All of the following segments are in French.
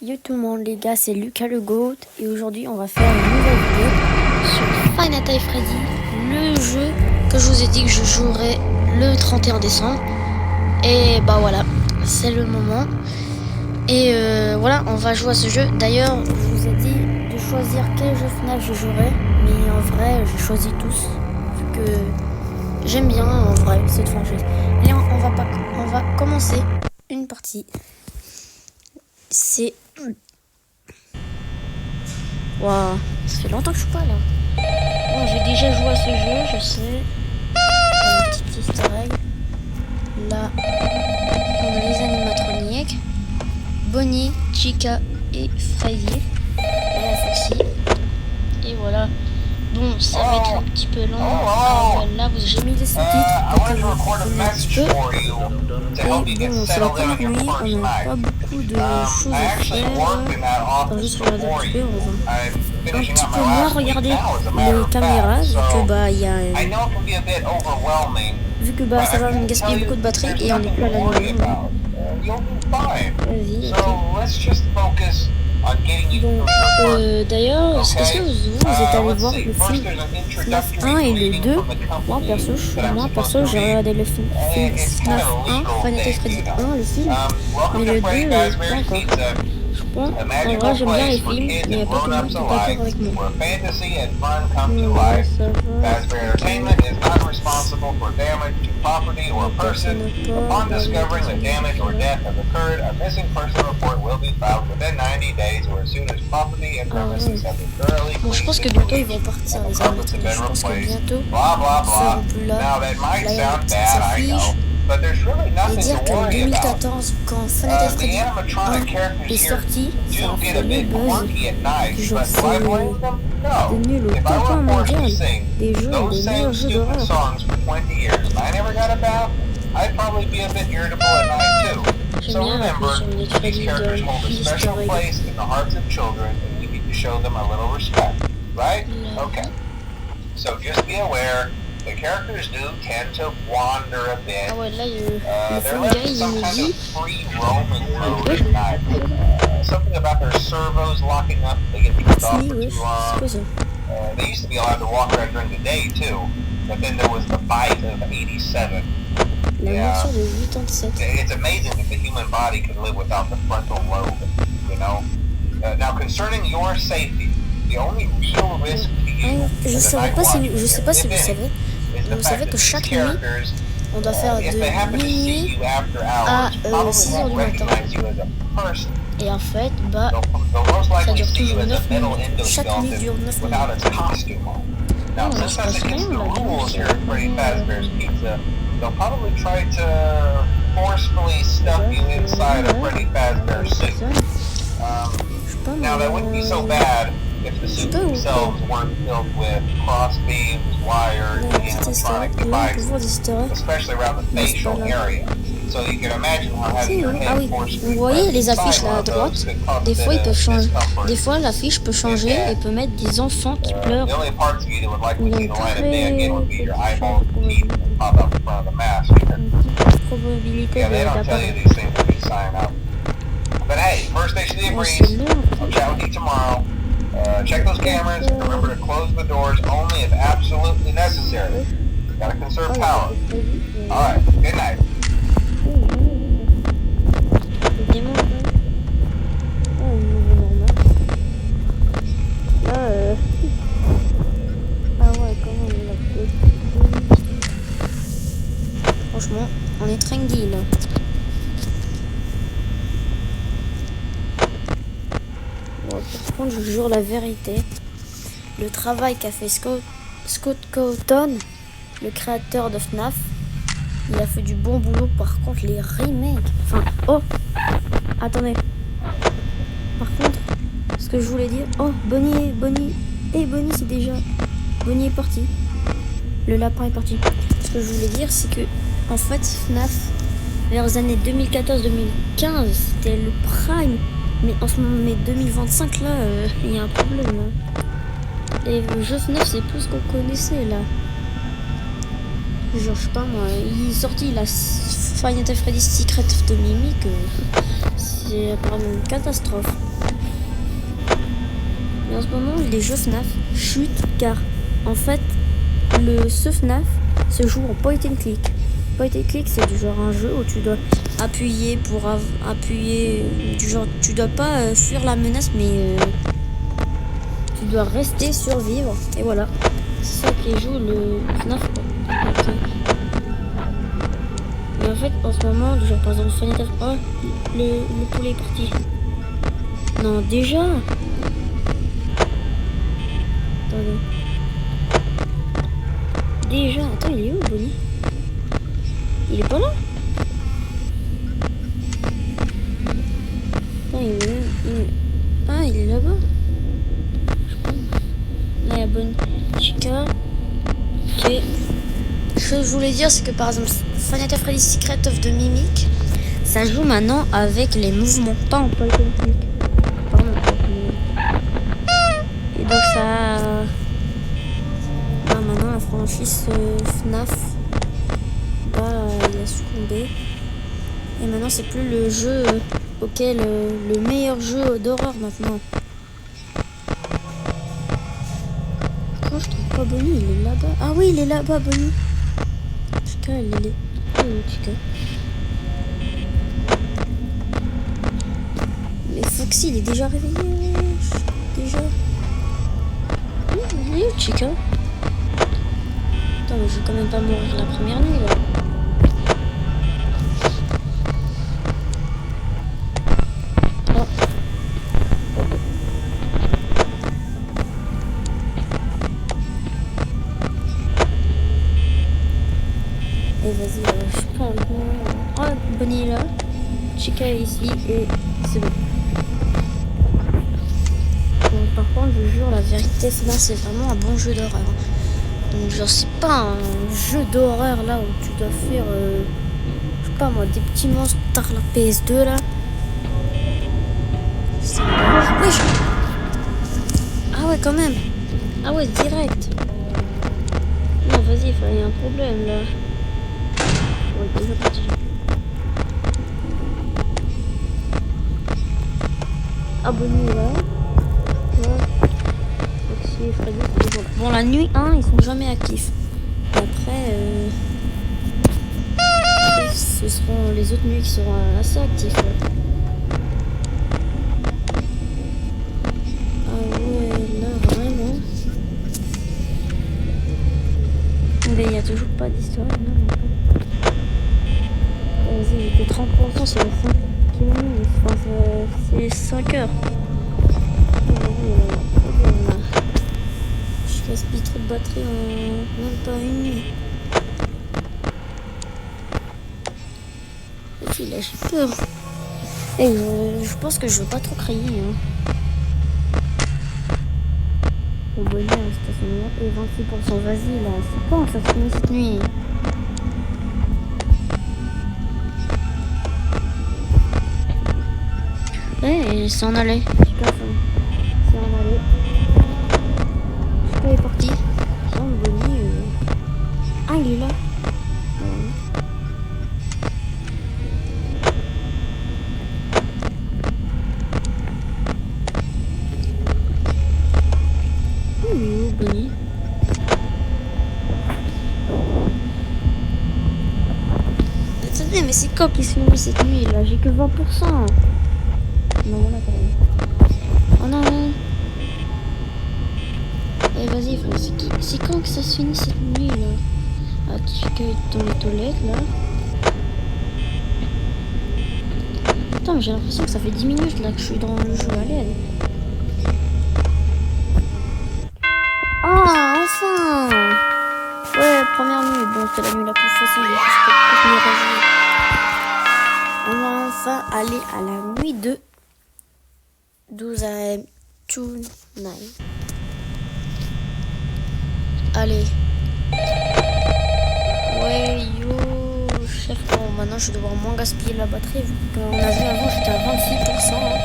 Yo tout le monde les gars, c'est Lucas le Goat et aujourd'hui on va faire une nouvelle vidéo sur Five Nights at Freddy, le jeu que je vous ai dit que je jouerai le 31 décembre. Et bah voilà, c'est le moment. Et voilà, on va jouer à ce jeu. D'ailleurs, je vous ai dit de choisir quel jeu FNAF je jouerai, mais en vrai, j'ai choisi tous vu que j'aime bien en vrai cette franchise. Et on va commencer une partie. C'est... Waouh, ça fait longtemps que je suis pas là. Bon, j'ai déjà joué à ce jeu, je sais. Un petit easter egg. Là, on a les animatroniques. Bonnie, Chica et Freddy. Et la Foxy. Et voilà. Bon, ça va être un petit peu long. Là, j'ai mis les sous-titres pour que vous compreniez un petit peu. Et bon, c'est la première nuit, on n'a pas beaucoup de choses à faire. On va juste regarder un petit peu, on va un petit peu moins regarder les caméras, vu que bah il y a vu que bah ça va me gaspiller beaucoup de batterie et on n'est plus à la maison. Vas-y, ok. Bon, d'ailleurs, est-ce que vous êtes allé voir le film FNAF 1 et le 2? Moi perso, j'ai regardé le film FNAF 1, Five Nights at Freddy 1, le film, mais le 2, pas encore. Bon, en vrai, j'aime bien les films, mais il n'y a pas tout le monde qui est d'accord avec moi. Ouais, ça va. Bon, je pense que bientôt ils vont partir, les amis. Je pense que bientôt ils seront plus là. Là, il y a une petite affiche. Et dire qu'en 2014, quand Five Nights at Freddy 1 est sorti, ça a fait le buzz. Genre, c'est devenu le top 1 mondial des jeux, des meilleurs jeux d'horreur. J'aime bien la sur Netflix de Easter egg. The characters do tend to wander a bit. Ah ouais, là, le film gars, il nous dit something about their servos locking up. They get kicked off for too long. They used to be allowed to walk around during the day too, but then there was the bite of '87. La version de 87. It's amazing that the human body can live without the frontal lobe, you know. Now concerning your safety, the only real risk to you. Je sais pas si vous savez. Vous savez que chaque nuit, on doit faire de minuit à 6h du matin. Et en fait, bah, ça dure toujours 9 minutes. Chaque nuit dure 9 minutes. Non, je passe rien, They'll probably try to forcefully stuff you inside a Freddy Fazbear suit. Now that wouldn't be so bad if the suits themselves weren't filled with cross beams, wires, and electronic devices, especially around the facial area. So you can imagine how having your head vous voyez les affiches là à droite, des fois ils peuvent changer. Des fois l'affiche peut changer et peut mettre des enfants qui pleurent. The only parts of you that would likely see the light of day again would be your eyeballs and teeth that pop up in front of the mask. Probabilité They don't tell you these things when you sign up. But hey, first station of the breeze. I'll chat with you tomorrow. Check those cameras. Remember to close the doors only if absolutely necessary. Gotta conserve power. Alright, good night. Ah ouais, comment on l'a fait? Franchement, on est tranquille. Bon, par contre, je vous jure la vérité. Le travail qu'a fait Scott Cawthon, le créateur de FNAF, il a fait du bon boulot. Par contre, les remakes... Enfin, oh, attendez. Par contre, ce que je voulais dire... Oh, Bonnie, c'est déjà... Bonnie est parti. Le lapin est parti. Ce que je voulais dire, c'est que, en fait, FNAF, vers les années 2014-2015, c'était le prime. Mais en ce moment, 2025, là, il y a un problème. Hein. Les jeux FNAF, c'est plus ce qu'on connaissait, là. Genre, je sais pas, moi, il est sorti, la Five Nights at Freddy's Secret of the Mimic. c'est apparemment une catastrophe. Mais en ce moment, les jeux FNAF chutent car en fait, ce FNAF se joue en point and click. Point and click, c'est du genre un jeu où tu dois appuyer pour appuyer, du genre tu dois pas fuir la menace, mais tu dois rester survivre. Et voilà, c'est ça qui joue le FNAF. Okay. Mais en fait, en ce moment, genre par exemple, Fenêtre, oh, le poulet est parti. Non, déjà. Attendez. Déjà, attends, il est où, Bonnie? Il est pas là? Attends, ah, il est là-bas. Là, il y a Bonnie. Chica. Ok. Ce que je voulais dire, c'est que par exemple, Five Freddy's Secret of the Mimic, ça joue maintenant avec les mouvements, pas en point and click. Pardon. Et donc ça... Là, maintenant, la franchise FNAF, bah, il a succombé. Et maintenant, c'est plus le jeu auquel... le meilleur jeu d'horreur maintenant. Pourquoi je trouve pas Bonnie? Il est là-bas. Ah oui, il est là-bas, Bonnie. Chica, elle est... Oh, Chica. Mais Foxy, il est déjà réveillé. Déjà. Il est où, Chica? Attends, mais je vais quand même pas mourir la première nuit, là. Oh. Et vas-y, je sais pas. Oh, Bonnie est là. Chica est ici et c'est bon. Donc, par contre, je jure, la vérité, c'est vraiment un bon jeu d'horreur. Donc, genre, c'est pas un jeu d'horreur là où tu dois faire, je sais pas moi, des petits monstres par la PS2 là. Wesh. Ah ouais, quand même. Ah ouais, direct. Non, vas-y, il y a un problème là. Ouais, déjà parti. Abonnez là. Foxy, Freddy, bon, la nuit 1, ils sont jamais actifs. Et après, ce seront les autres nuits qui seront assez actifs. Là. Ah ouais, là, vraiment. Mais il n'y a toujours pas d'histoire. Vas-y, j'ai que 30%, c'est la fin. C'est 5 heures. Je gaspille trop de batterie en même pas une nuit. Et là, j'ai peur. Et je pense que je veux pas trop crier. Hein. Au bonheur, stationnement et 26%. Vas-y, là, c'est quand ça se finit cette nuit? Ouais, c'est en aller. C'est en aller. Il est parti. Sans Bonnie. Ah, il est là. Il est où, Bonnie? Attendez, mais c'est quand qu'il se finit cette nuit là? J'ai que 20%. Non, voilà, quand même. Oh non! Eh, vas-y, c'est quand que ça se finit cette nuit là? Ah, tu es dans les toilettes là. Attends, mais j'ai l'impression que ça fait 10 minutes là que je suis dans le jeu à l'aide. Ah, enfin! Ouais, première nuit. Bon, c'était la nuit la plus facile. On va enfin aller à la nuit de 12 AM tonight. Allez. Ouais, yo, chef. Bon, maintenant je vais devoir moins gaspiller la batterie vu qu'on a vu avant j'étais à 26%. Hein.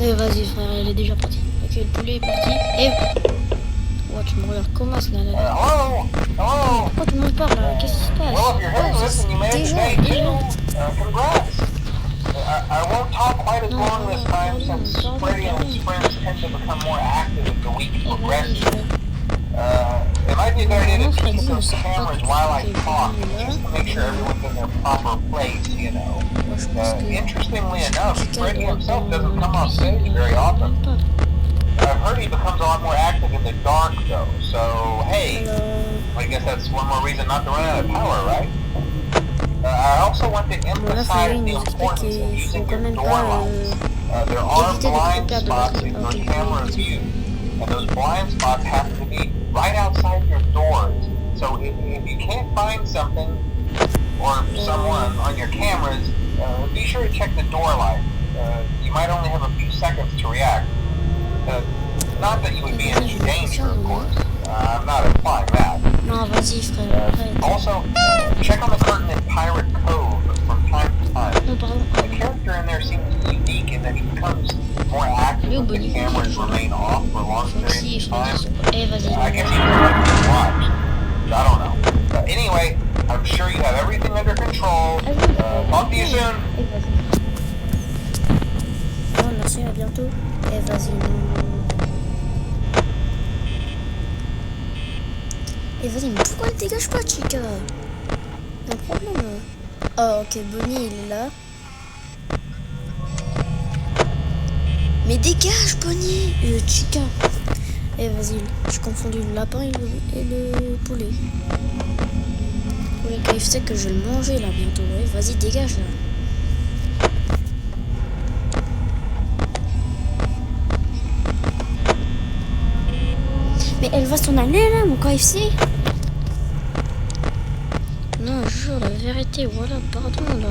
Et vas-y frère, elle est déjà partie. Ok, le poulet est parti. Et... Ouais, tu me regardes comment là, là. Pourquoi tout le monde parle là? Qu'est-ce qui se passe? Déjà. I won't talk quite as long this time since Freddy and his friends tend to become more active as the week progresses. It might be a good idea to keep those cameras while I talk, just to make sure everyone's in their proper place, you know. Interestingly enough, Freddy himself doesn't come off stage very often. I've heard he becomes a lot more active in the dark, though, so hey, I guess that's one more reason not to run out of power, right? I also want to emphasize the importance of using your door lights. There are blind spots in your camera view, and those blind spots happen to be right outside your doors. So if you can't find something or someone on your cameras, be sure to check the door light. You might only have a few seconds to react. Not that you would be in any danger, of course. I'm not implying that. Non, vas-y, frère, arrête. Also, check on the curtain in Pirate Cove from time to time. Non, pardon. The character in there seems unique in that he becomes more active when the cameras remain off for long periods of time. Eh, vas-y. I guess he would like to be watched. I don't know. Anyway, I'm sure you have everything under control. Talk to you soon. Eh, vas-y. Non, merci, à bientôt. Eh, vas-y, non. Et vas-y, mais pourquoi elle dégage pas, Chica? Un problème là. Oh, ok, Bonnie il est là. Mais dégage, Bonnie! Chica. Eh, vas-y, j'ai confondu le lapin et le poulet. Poulet KFC que je vais le manger là bientôt. Ouais, vas-y, dégage là. Mais elle va s'en aller là, mon KFC? Non, je jure la vérité, voilà, pardon là.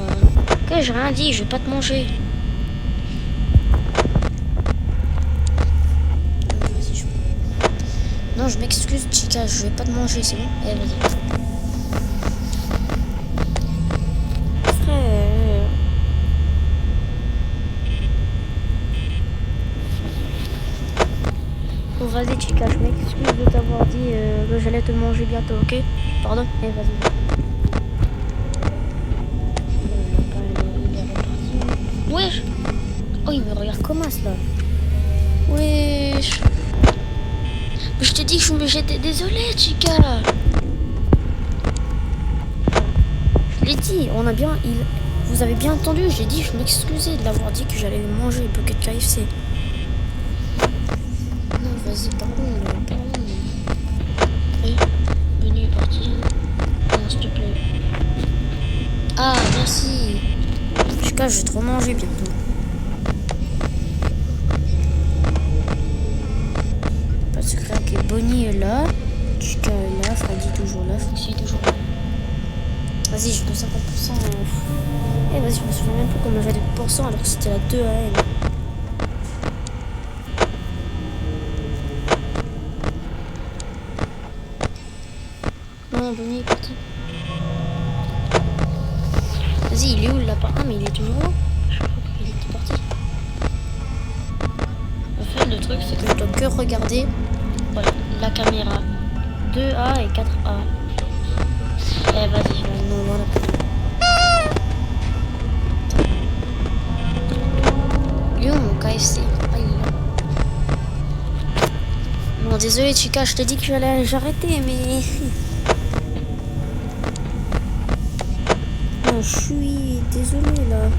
Ok, j'ai rien dit, je vais pas te manger. Non, je m'excuse, Chica, je vais pas te manger, c'est bon? Eh, vas-y. Frère. Bon, vas-y, Chica, je m'excuse de t'avoir dit que j'allais te manger bientôt, ok? Pardon? Eh, vas-y. Wesh! Oh, il me regarde comme as là. Wesh! Je te dis que j'étais désolée, Chica. Je l'ai dit, on a bien. Vous avez bien entendu, j'ai dit, je m'excusais de l'avoir dit que j'allais manger le bucket KFC. Non, vas-y, pardon, pardon. Oui, Bonnie est partie. Non, s'il te plaît. Ah, merci. Chica, je vais trop manger bientôt. Parce que ok, Bonnie est là. Chica est là, Freddy toujours là, Foxy toujours là. Vas-y, je peux 50%. Eh, vas-y, je me souviens même plus comment j'avais des pourcents alors que c'était la 2 AM. Non, Bonnie est parti. Vas-y, il est où le lapin? Ah, mais il est toujours là. Je crois qu'il était parti. En fait, le truc, c'est que je dois que regarder voilà, la caméra 2A et 4A. Eh, vas-y, non, voilà. Lui, mon KFC. Ah, il est là. Bon, désolé, Chica, je t'ai dit que j'arrêtais, mais. Non, je suis désolée là.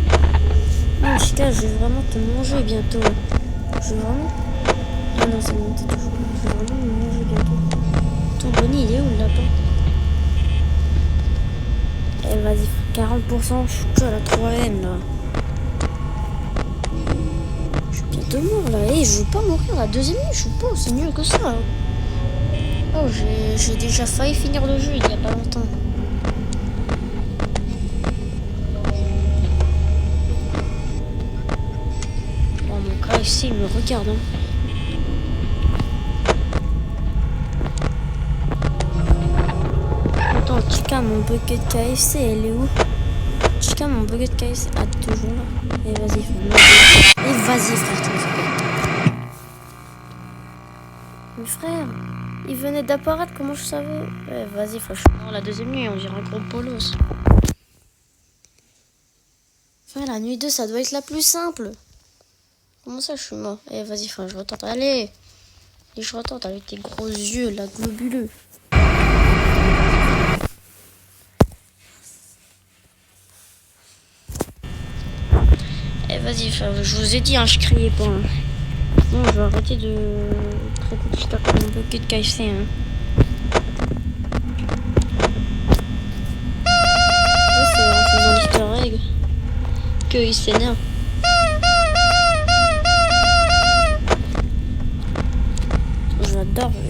Non, Chica, je vais vraiment te manger bientôt. Je vais vraiment. Ah non, c'est bon, t'es toujours là. Je vais vraiment me manger bientôt. Ton Bonnie, il est où le lapin? Eh, vas-y, 40%, je suis que à la 3ème là. Je suis bientôt mort là. Eh, je veux pas mourir la deuxième nuit, je suis pas aussi nul que ça. Oh, j'ai déjà failli finir le jeu il y a pas longtemps. KFC, il me regarde. Hein. Attends, Chica, mon bucket KFC, elle est où? Chica, mon bucket KFC. Ah, toujours là. Et vas-y, frère. Et vas-y, frère. Mais frère, il venait d'apparaître, comment je savais? Ouais, vas-y, frère. Je suis mort la deuxième nuit, on dirait un gros polos. Enfin, la nuit 2, ça doit être la plus simple. Comment ça, je suis mort? Eh, vas-y, frère, je retente. Allez. Et je retente avec tes gros yeux, là, globuleux. Eh, vas-y, frère, je vous ai dit, hein, je criais pas. Hein. Non, je vais arrêter de traiter Chica comme un bloqué de KFC. Hein. Ouais, c'est en faisant l'easter egg qu'il s'énerve.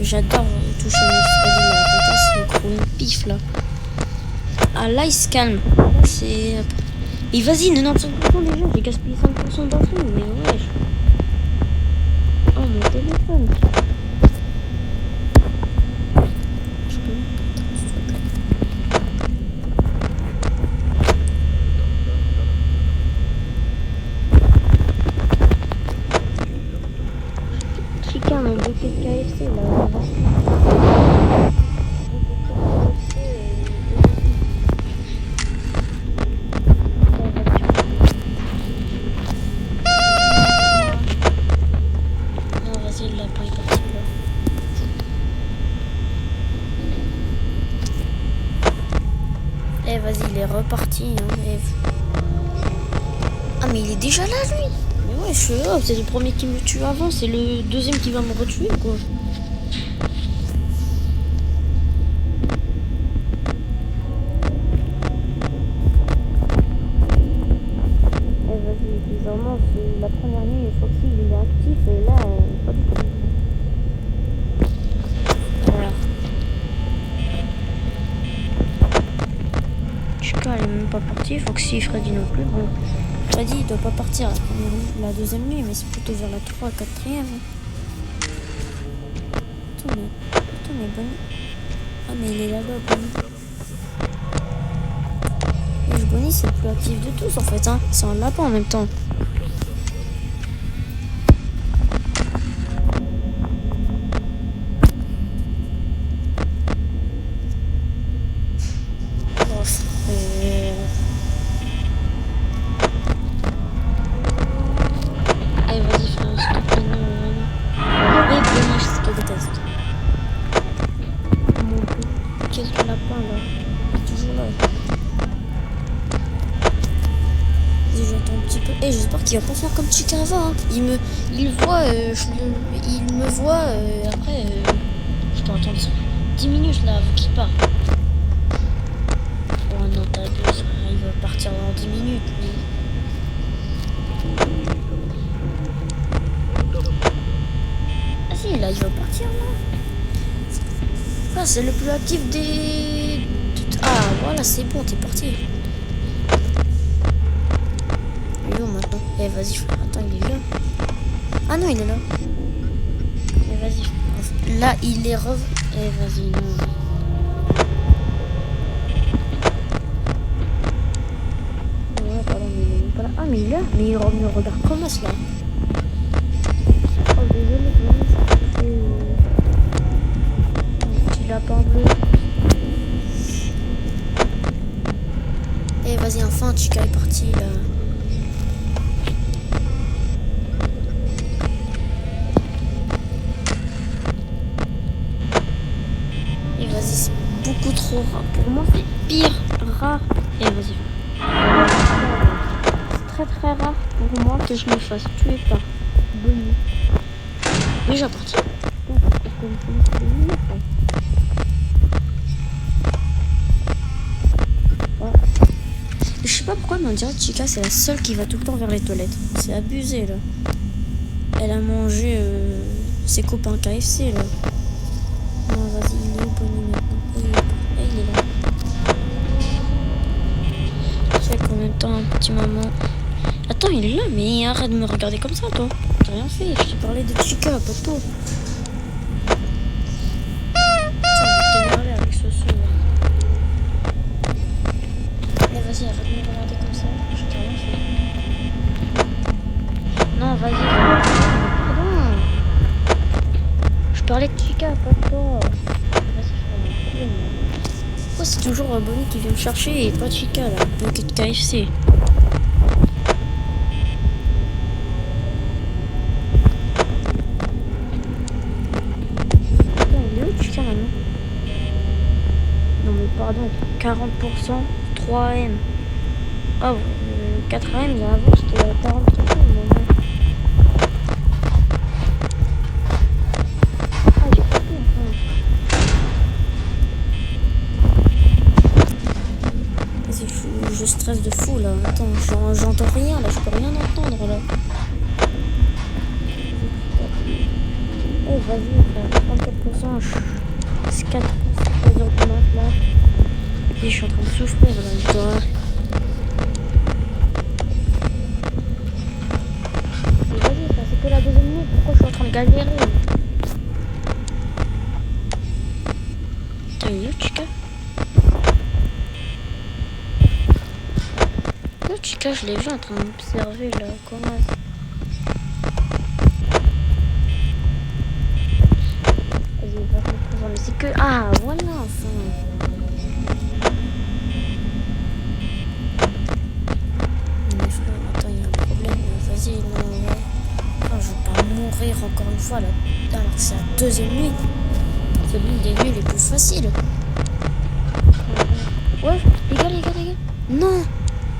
J'adore toucher mes Freddy là. Regarde ce gros pif là. Ah là il se calme. C'est. Et vas-y, 95% déjà, j'ai gaspillé 5% d'entre eux, mais wesh. Oh mon téléphone. Je peux. Chica, mon bouquet de KFC là. Eh vas-y, il est reparti. Hein, Ah mais il est déjà là lui. Mais ouais, je suis là, c'est le premier qui me tue avant, c'est le deuxième qui va me retuer quoi. Eh vas-y, bizarrement, c'est la première nuit, Foxy il est actif et là, pas du tout. Voilà. Chica elle est même pas partie, Foxy et Freddy non plus. Bon, Freddy il doit pas partir la deuxième nuit, mais c'est plutôt vers la 3 4e. Attends mais Bonnie. Ah mais il est là-bas Bonnie. Et Bonnie c'est le plus actif de tous en fait, hein. C'est un lapin en même temps. Allez vas-y frère, s'il te plaît, non. Oui, Bonnie, je te déteste. Mon Dieu, quel lapin là. Il est toujours là. J'attends un petit peu. Et j'espère qu'il va pas faire comme Chica avant. Hein. Il me voit, il me voit. Après, je dois attendre 10 minutes là avant qu'il parte. Oh non, t'abuses, il va partir dans 10 minutes. Lui. Ah si, là, il va partir là. Ah, c'est le plus actif des. Ah, voilà, c'est bon, t'es parti. Maintenant. Eh vas-y frère, attends, il est là. Ah non, il est là. Eh vas-y. Là, il est revenu. Eh vas-y, non. Ouais, pardon, mais il est pas là. Ah mais il est là. Mais il me regarde comme ça là. Oh désolé, petit lapin bleu. Eh vas-y, enfin, Chica est parti là. C'est beaucoup trop rare. Pour moi, c'est pire rare. Et vas-y. C'est très rare pour moi que je me fasse tuer par Bonnie. Déjà parti. Voilà. Je sais pas pourquoi, mais on dirait que Chica, c'est la seule qui va tout le temps vers les toilettes. C'est abusé là. Elle a mangé ses copains KFC là. Non, vas-y, il est où Bonnie maintenant? Il est là. C'est qu'en même temps, un petit moment. Attends, il est là, mais arrête de me regarder comme ça, toi. T'as rien fait, je t'ai parlé de Chica, pas de toi. Tiens, t'es parlé avec ce son. Mais vas-y, arrête de me regarder comme ça, je t'ai rien fait. Non, vas-y. Pardon. Je parlais de Chica, pas de toi. Pourquoi c'est toujours Bonnie qui vient me chercher et pas Chica là, bucket KFC. 40%, 3M. Oh, 4M, mais avant c'était à 40%. Ah, j'ai pas pu, Vas-y, je stresse de fou là. Attends, j'entends rien là, je peux rien entendre là. Oh, vas-y, 34%, 4% de là. Et je suis en train de souffrir là, toi. Vas-y, ça c'est que la deuxième minute, pourquoi je suis en train de galérer? T'as une Chica? Non, Chica, je l'ai vu en train d'observer là, comment ça? Vas-y, va comprendre, mais c'est que... Ah, voilà, enfin. Mais frère, attends, il y a un problème, vas-y, non, ouais. Oh, je vais pas mourir encore une fois là, alors que c'est la deuxième nuit. C'est l'une des nuits les plus faciles. Ouais, les gars. Non!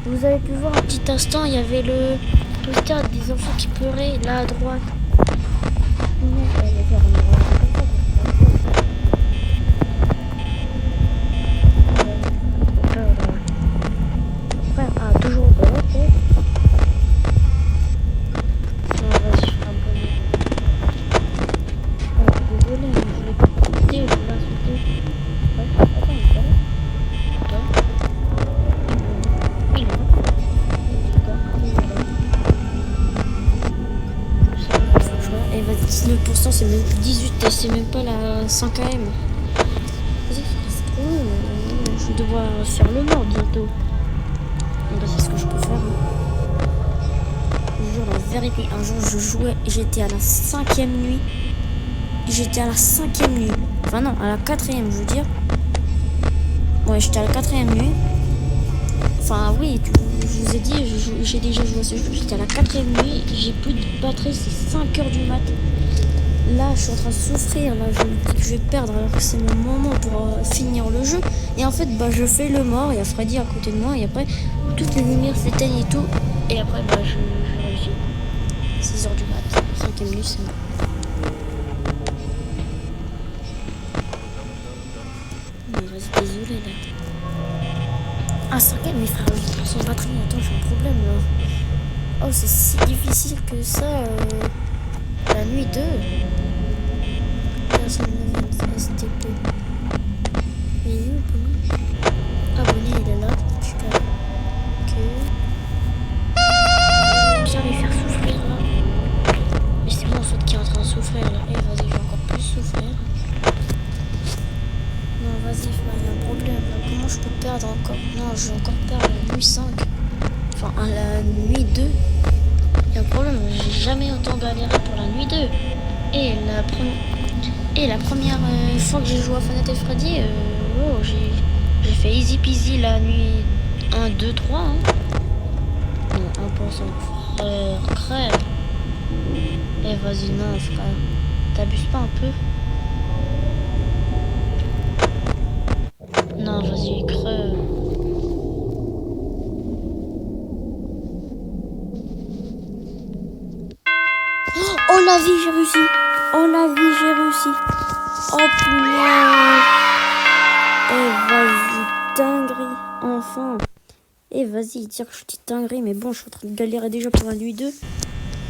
Vous avez pu voir un petit instant, il y avait le poster des enfants qui pleuraient là à droite. Ah, toujours au bord, ok. Non, vas-y, je suis abonné. Désolé, mais je voulais pas t'insulter, je voulais insulter. Ouais, attends, il est là. Toi? Il est là. Et vas-y, 19%, c'est même 18, c'est même pas la 5 AM. Vas-y, c'est trop long. Je vais devoir faire le mort bientôt. Bah, c'est ce que je peux faire. Je jure la vérité. Un jour, je jouais, j'étais à la 5e nuit. J'étais à la 5e nuit. Enfin, non, à la 4e, je veux dire. Ouais, j'étais à la 4e nuit. Enfin, oui, je vous ai dit, j'ai déjà joué à ce jeu. J'étais à la 4e nuit. J'ai plus de batterie, c'est 5h du mat. Là, je suis en train de souffrir. Là, je me dis que je vais perdre alors que c'est mon moment pour finir le jeu. Et en fait, bah, je fais le mort. Il y a Freddy à côté de moi. Et après, toutes les lumières s'éteignent et tout. Et après, bah, je réussis. 6h du mat. 5e nuit, c'est bon. Mais vas-y, désolé là. Ah, 5e, mais frère, 8% de batterie. Attends, j'ai un problème là. Oh, c'est si difficile que ça. La nuit 2. Personne ne vient de STP. Mais il est où, Bonnie? Ah, Bonnie, il est là. Ok. Bien les faire souffrir là. Mais c'est moi en fait qui est en train de souffrir là. Eh, vas-y, je vais encore plus souffrir. Non, vas-y, il y a un problème là. Comment je peux perdre encore? Non, je vais encore perdre la nuit 5. Enfin, à la nuit 2. Il y a un problème, j'ai jamais autant galéré pour la nuit 2. Et la première fois que j'ai joué à Five Nights at Freddy, j'ai fait easy peasy la nuit 1, 2, 3. Hein. Non, 1%. Frère, crève. Eh, vas-y, non, frère. T'abuses pas un peu? Non, vas-y, crève. Oh la vie, j'ai réussi. Oh la vie, j'ai réussi. Oh punaise. Eh vas-y, dinguerie. Enfin. Eh vas-y, dire que je dis dinguerie, mais bon, je suis en train de galérer déjà pour la nuit 2.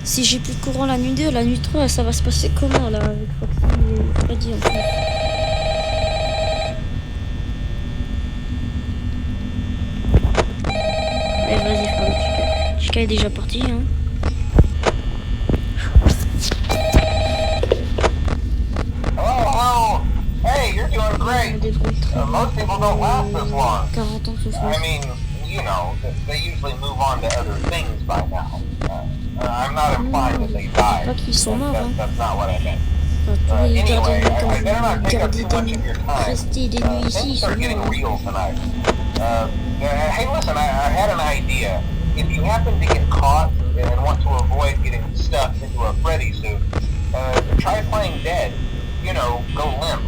Si j'ai plus de courant la nuit 2, la nuit 3, ça va se passer comment là avec Foxy et Freddy en fait. Eh vas-y, frère, Chica est déjà parti, hein. Great. Most people don't last this long. 40 ans de souffrance. I mean, you know, they usually move on to other things by now. I'm not implying that they die. Pas qu'ils sont morts, hein. That's not what I meant. Anyway, I better not take up too much of your time. Rester des nuits ici, Things are getting real tonight. Hey, listen, I had an idea. If you happen to get caught and want to avoid getting stuffed into a Freddy suit, try playing dead. You know, go limp.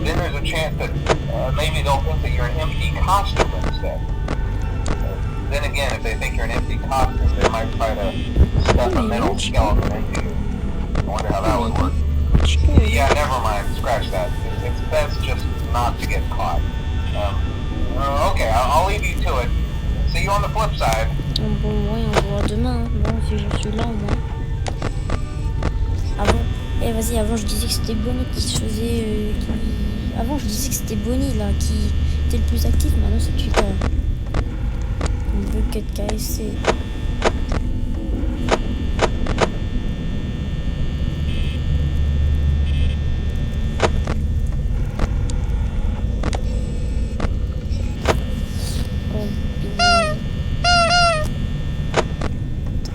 Then there's a chance that maybe they'll think that you're an empty costume instead. Then again, if they think you're an empty costume, they might try to stuff a metal skeleton into you. I wonder how that would work. Yeah, never mind. Scratch that. It's best just not to get caught. Okay, I'll leave you to it. See you on the flip side. Bon, ouais, on se voit demain. Bon, si je suis là, au moins. Vas-y, avant je disais que c'était Bonnie qui se faisait... Avant je disais que c'était Bonnie là qui était le plus actif, maintenant c'est Chica. Une bucket KFC.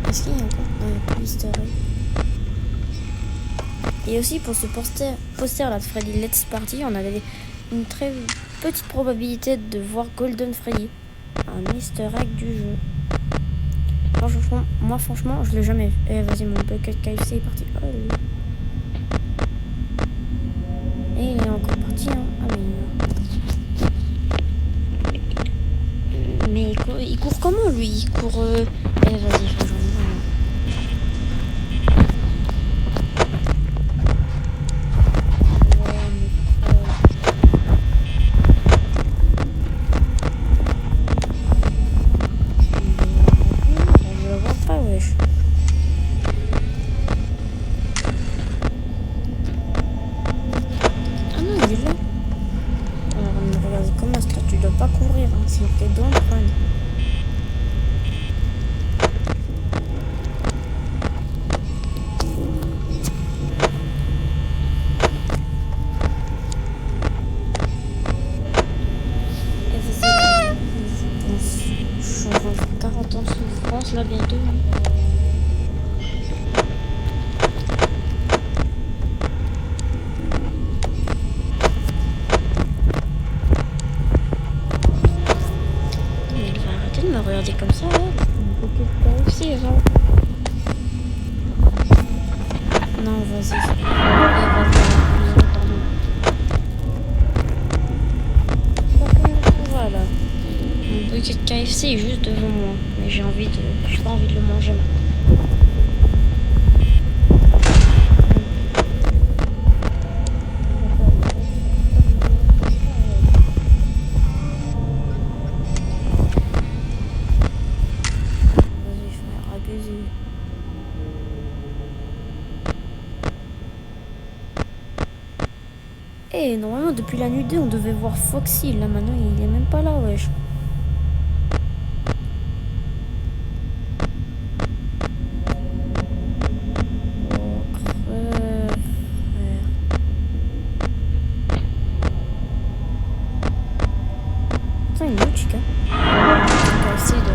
Est-ce qu'il y a encore un easter egg? Et aussi pour ce poster là de Freddy Let's Party, on avait une très petite probabilité de voir Golden Freddy, un easter egg du jeu. Franchement, je l'ai jamais fait. Eh, vas-y, mon bucket KFC est parti. Oh, et il est encore parti, hein. Ah, mais il court comment lui? Il court. Eh, vas-y, j'en ai marre. C'est marqué Don't Run. Et vas-y, je suis en 40 ans de souffrance là bientôt. Regardez comme ça, ouais. Aussi, genre. Non, vas-y. Voilà. Mon bucket KFC est juste devant moi. Mais j'ai pas envie de le manger là. Et normalement depuis la nuit 2 on devait voir Foxy, là maintenant il est même pas là, wesh. Attends, il est où, Chica? On va essayer de...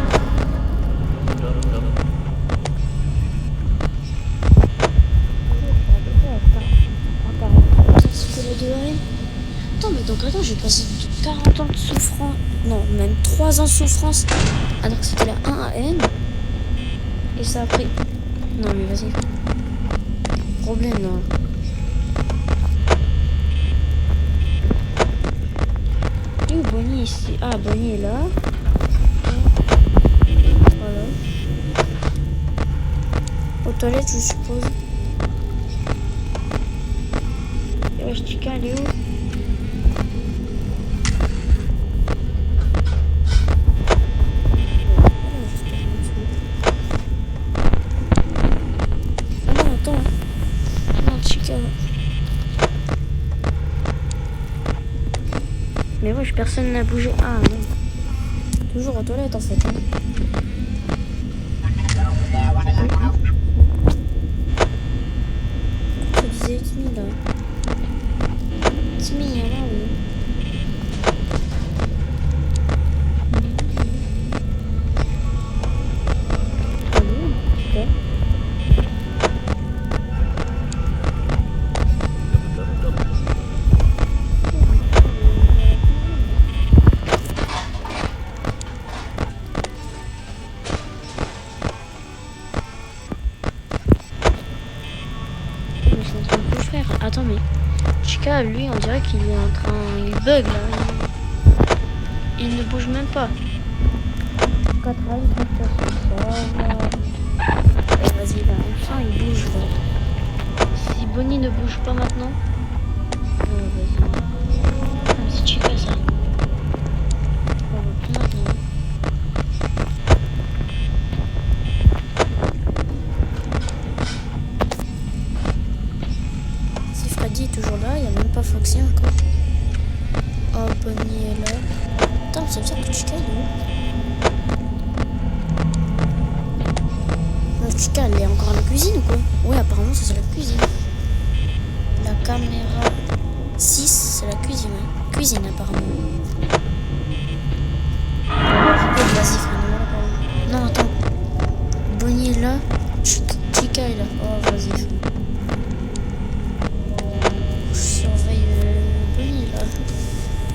Attends, mais donc attends, j'ai passé 40 ans de souffrance. Non, même 3 ans de souffrance. Alors que c'était la 1 à N. Et ça a pris. Non, mais vas-y. Problème, non. Où Bonnie ici? Ah, Bonnie est là. Voilà. Aux toilettes, je suppose. Et ouais, Chica, elle est où? Mais wesh, personne n'a bougé. Ah non. Toujours aux toilettes en fait. Hein. Je disais It's me là. It's me, là oui. Ok. Attends, mais Chica, lui, on dirait qu'il est en train... Il bug, là. Il ne bouge même pas. 4 vas-y, là, enfin il bouge là. Si Bonnie ne bouge pas maintenant. Non, vas-y. Ah, c'est Chica ça. On va plus maintenant. Si Freddy est toujours là, il n'y a même pas Foxy encore. Oh, Bonnie est là. Attends, ça veut dire que Chica est où? Chica, elle est encore à la cuisine ou quoi? Oui, apparemment, c'est la cuisine. La caméra 6, c'est la cuisine. Ouais. Cuisine, apparemment. Oh, vas-y, frère. Non, attends. Bonnie est là. Chica est là. Oh, vas-y. Je surveille Bonnie, là.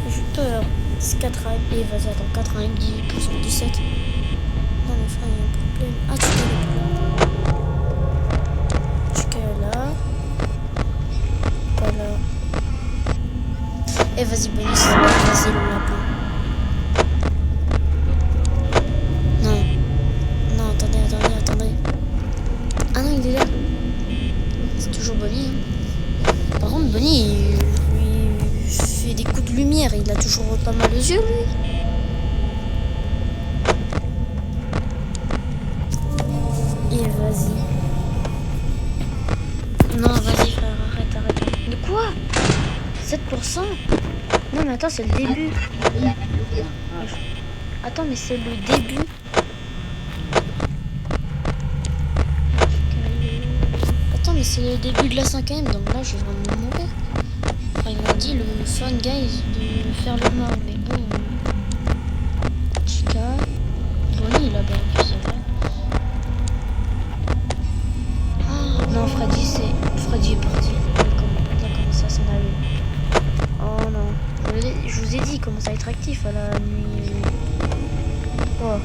J'ai peur. C'est 4 AM. Et vas-y, attends. 4 AM, 10%, 17. Non, mais frère, il y a un problème. Ah, Chica est là. Et vas-y, Bonnie, vas-y, le lapin. Non. Non, attendez. Ah non, il est là. C'est toujours Bonnie. Hein. Par contre, Bonnie, il fait des coups de lumière. Il a toujours pas mal aux yeux, lui. Et vas-y. Non, vas-y, frère, arrête. De quoi? 7%? Non mais attends, c'est le début. Attends, mais c'est le début. Attends, mais c'est le début de la 5ème, donc là je vais vraiment mourir. Enfin, il m'a dit le fun guys de faire le mort, mais bon. Chica. Bonnie là-bas, tu sais pas. Oh, non, Freddy est parti. Il a commencé à s'en aller. Oh non. Je vous ai dit, il commence à être actif à la nuit. Oh.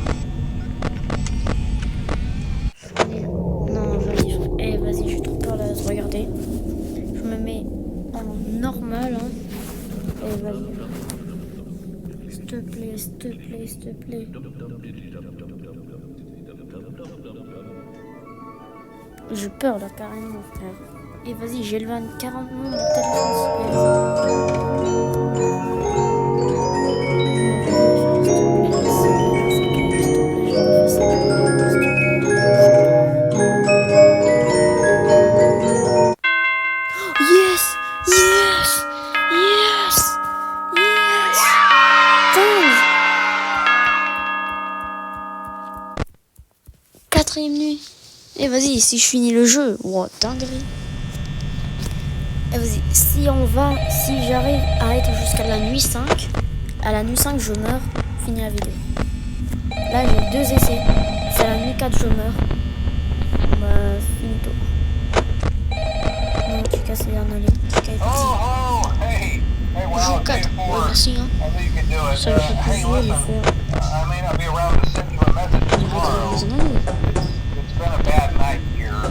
Non, vas-y. Vas-y, j'ai trop peur là de regarder. Je me mets en normal. Hein. Vas-y. S'il te plaît. J'ai peur là, carrément, frère. Et vas-y, j'ai le 40 noms de Yes! 4ème nuit. Et vas-y, si je finis le jeu, wow, dinguerie. Et vas-y, si j'arrive à être jusqu'à la nuit 5, à la nuit 5, je meurs, finis la vidéo. Là, j'ai 2 essais. C'est à la nuit 4, je meurs. Bah, finito. Non, tu casses les annulés. Je joue 4. Ouais, merci, hein. Ça me fait plaisir de le faire.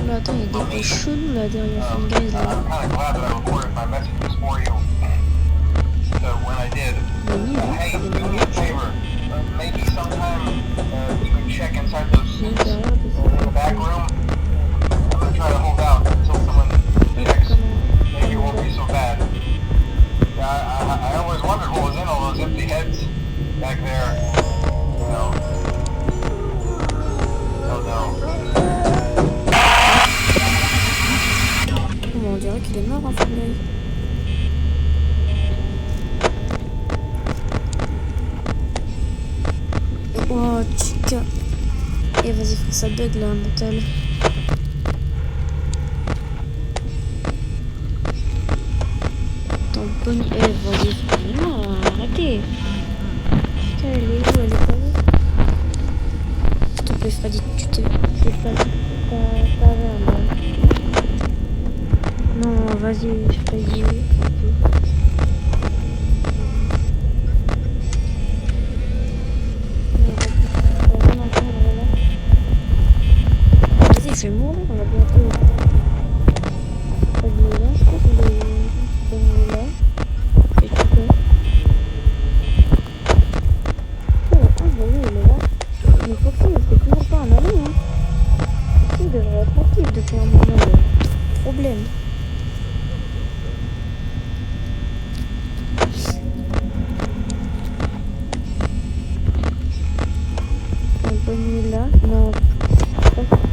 Là, attends, il y a des poches chelous là derrière Fun Guys là. Bonnie, là, il y a des on dirait qu'il est mort en fait. Oh, Chica. Et vas-y, frère, ça bug là, mental. Attends, Bonnie. Vas-y, non, arrêtez. Chica, elle est où? Elle est pas où? S'il te plaît, Freddy, tu t'es pas vers là. Non, vas-y, Freddy, oui. Vas-y, je vais mourir, on va bientôt. Freddy est là, je crois qu'il est là. Et tu peux. clairement le problème. Bonnie est là. Non, c'est parti.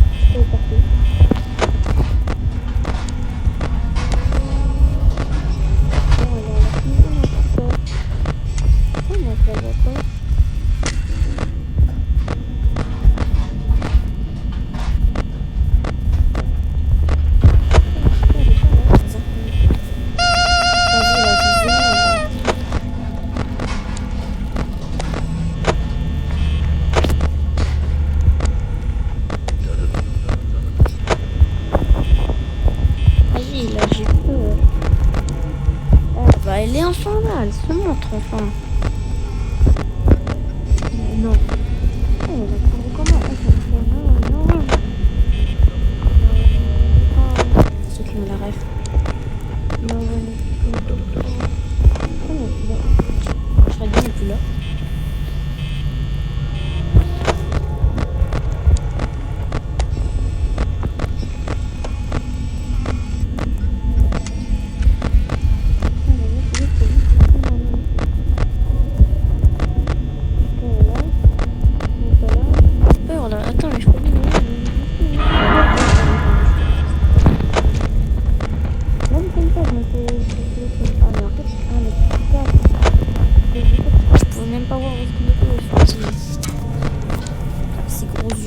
Elle est infernale, elle se montre enfin. Non. Oh, comment non. Ceux qui ont la ref. Non. Je serais bien plus là.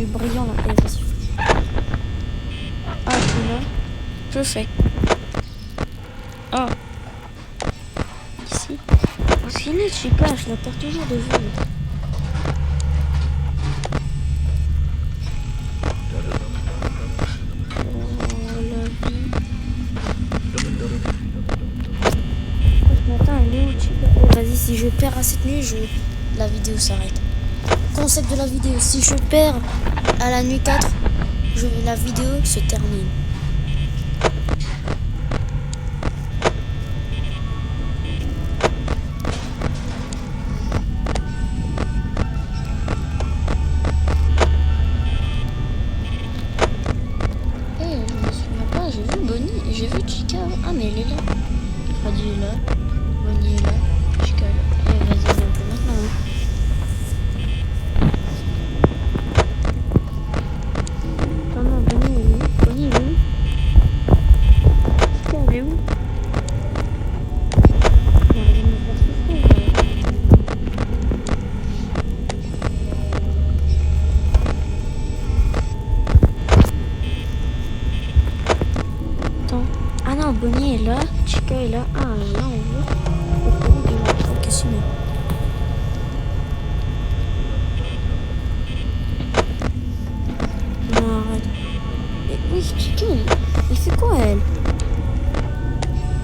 Brillant là, et vas-y. Ah, là, je fais. Ah, ici. C'est une chica, je la perds toujours de vue. Oh, la vie. Ce matin, elle est où, chica? Vas-y, si je perds à cette nuit, la vidéo s'arrête. Concept de la vidéo, si je perds à la nuit 4, la vidéo se termine. Je me souviens pas, j'ai vu Bonnie et j'ai vu Chica. Ah mais elle est là. Freddy est là, Bonnie est là, Chica est là. Et vas-y, on peut maintenant. Ah non, Bonnie est là, Chica est là. Ah, là on veut. Qu'est-ce que c'est? Non, arrête. Mais oui, Chica, elle fait quoi elle?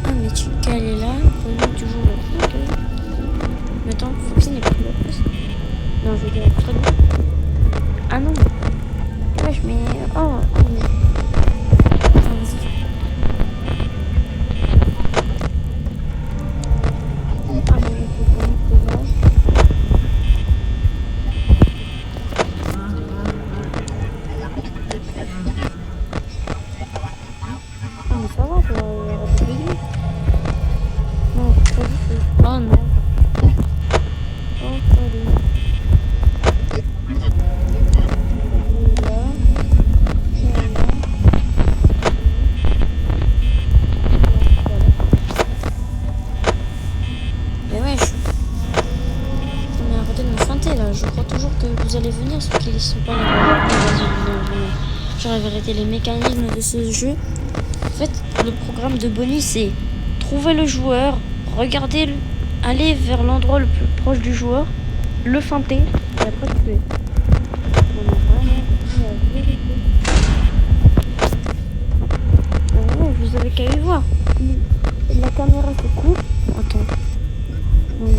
Ah, mais Chica elle est là, Bonnie toujours là. Ok. Mais attends, Foxy n'est plus là. Non, je vais dire très bien. Ah non. Wesh, mais. Oh, mais. Vous allez venir, sauf qu'ils sont pas là. J'aurais vérité les mécanismes de ce jeu. En fait, le programme de Bonnie, c'est trouver le joueur, regarder, aller vers l'endroit le plus proche du joueur, le feinter et après tuer. Vous avez qu'à y voir. La caméra se coupe. Attends. Oui.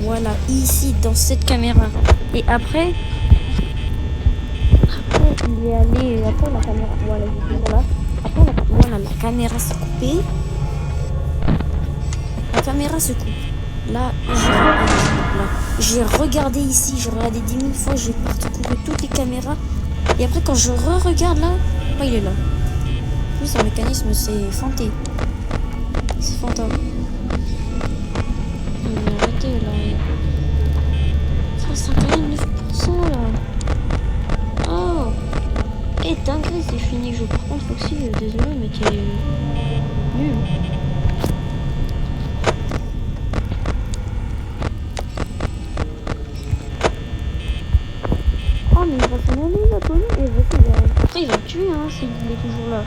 Voilà, ici, dans cette caméra. Et après il est allé, après la caméra, voilà, il est toujours là. Après, voilà, la caméra s'est coupée. La caméra se coupe. Là, j'ai regardé ici, j'ai regardé 10 000 fois, j'ai parcouru toutes les caméras. Et après, quand je re-regarde là, il est là. Oui, son mécanisme, c'est fanté. C'est fantôme. Arrêtez là. Ça, 59% là. Oh. Et dingue, c'est fini le jeu. Par contre, Foxy, désolé, mais t'es nul. Oh, mais il va s'en aller, il va Tony. Et vas-y, après, il va le tuer, hein, s'il est toujours là.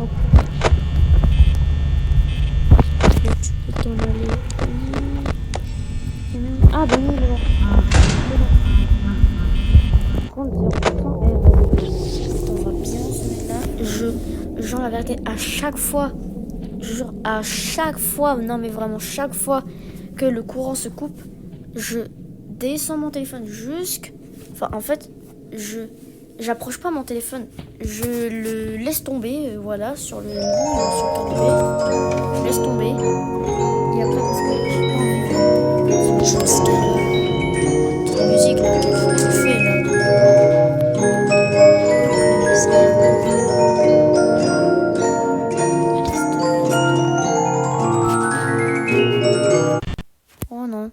Oh. Tu peux t'en aller. Ah, Bonnie, il est là. Par contre, 0%, on va bien se mettre là. Genre, la vérité, à chaque fois, genre, à chaque fois, non, mais vraiment, chaque fois que le courant se coupe, je descends mon téléphone jusqu'à. Enfin, en fait, j'approche pas mon téléphone, je le laisse tomber, voilà, sur le lit, sur le canapé. Je laisse tomber. Et après, parce que j'ai pas envie de juste la musique là, qu'elle fait là. Oh non.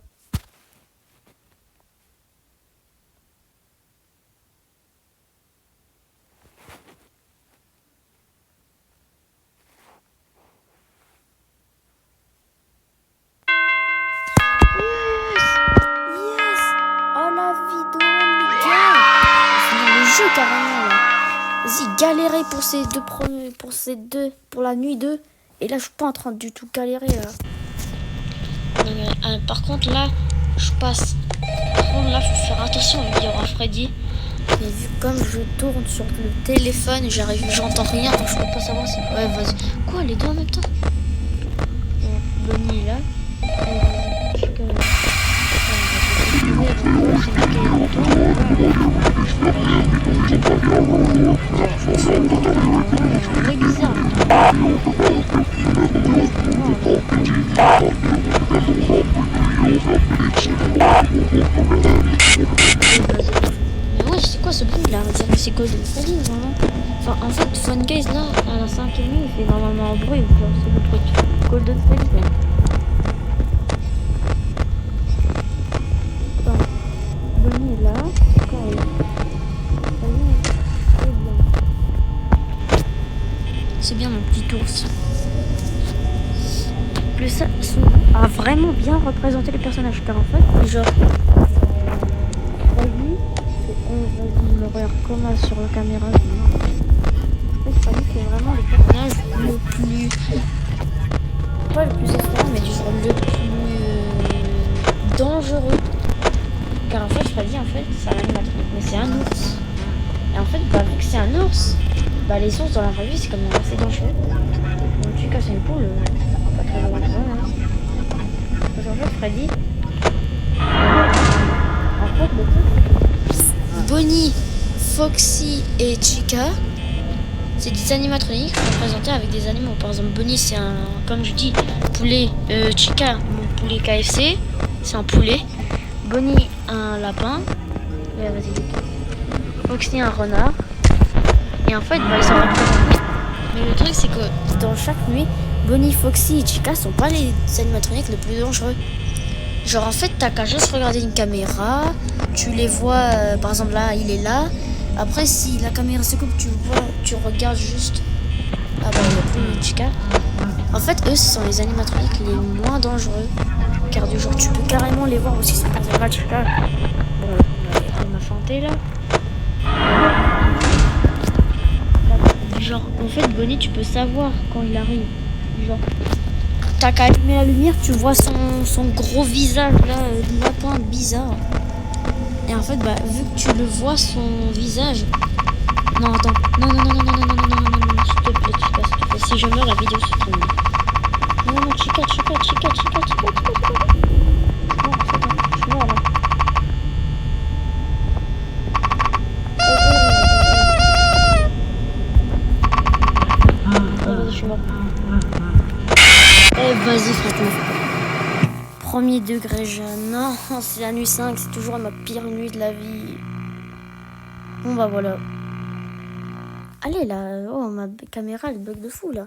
Carrément là. Vas-y, galérer pour ces deux premiers, pour la nuit 2. Et là, je suis pas en train de du tout galérer là. Non, mais, par contre là, je passe. Par contre là, faut faire attention, il y aura Freddy. Et vu comme je tourne sur le téléphone, j'entends rien, donc je peux pas savoir si. Ouais, vas-y. Quoi, les deux en même temps? Bonnie là. C'est bizarre. Mais ouais, c'est quoi ce bruit là? On dirait que c'est Golden Freddy vraiment. Enfin, en fait, Fun Guys là, à la 5e il fait normalement un bruit. Genre, c'est le truc Golden Freddy là. Bonnie est là. C'est bien mon petit ours. Le son a vraiment bien représenté les personnages car en fait, genre, Freddy, vas-y, me regarde comme sur la caméra. Freddy, c'est vraiment le personnage le plus, pas le plus effrayant, mais du genre le plus dangereux. Car en fait, Freddy, en fait, c'est un animatronique, mais c'est un ours. Et en fait, bah, vu que c'est un ours, bah, les ours dans la vraie vie, c'est comme assez dangereux. Donc, tu casses une poule, pas très loin. Parce qu'en fait, Freddy, en fait, le truc, Bonnie, Foxy et Chica, c'est des animatroniques représentés avec des animaux. Par exemple, Bonnie, c'est un, comme je dis, poulet. Chica, mon poulet KFC, c'est un poulet. Bonnie, un lapin. Ouais, vas-y. Foxy, un renard. Et en fait, bah, ils sont représentés. Mais le truc, c'est que dans chaque nuit, Bonnie, Foxy et Chica sont pas les animatroniques les plus dangereux. Genre, en fait, t'as qu'à juste regarder une caméra. Tu les vois, par exemple, là, il est là. Après, si la caméra se coupe, tu regardes juste. Ah bah, il n'y a plus Chica. En fait, eux, ce sont les animatroniques les moins dangereux. Car du jour, tu peux carrément les voir aussi. Par exemple, là, Chica. Bon, elle m'a chanté là. Genre, en fait, Bonnie, tu peux savoir quand il arrive. Genre, t'as qu'à allumer la lumière, tu vois son gros visage là, lapin bizarre. Et en fait, bah, vu que tu le vois, son visage. Non, attends. Non, s'il te plaît, Chica, s'il te plaît. Si je meurs, la vidéo se termine. Non, Chica. Non, c'est bon, je meurs là. suis mort. Eh, vas-y, franchement. Premier degré, non, c'est la nuit 5, c'est toujours ma pire nuit de la vie. Bon, bah voilà. Allez, là, oh, ma caméra, elle bug de fou, là.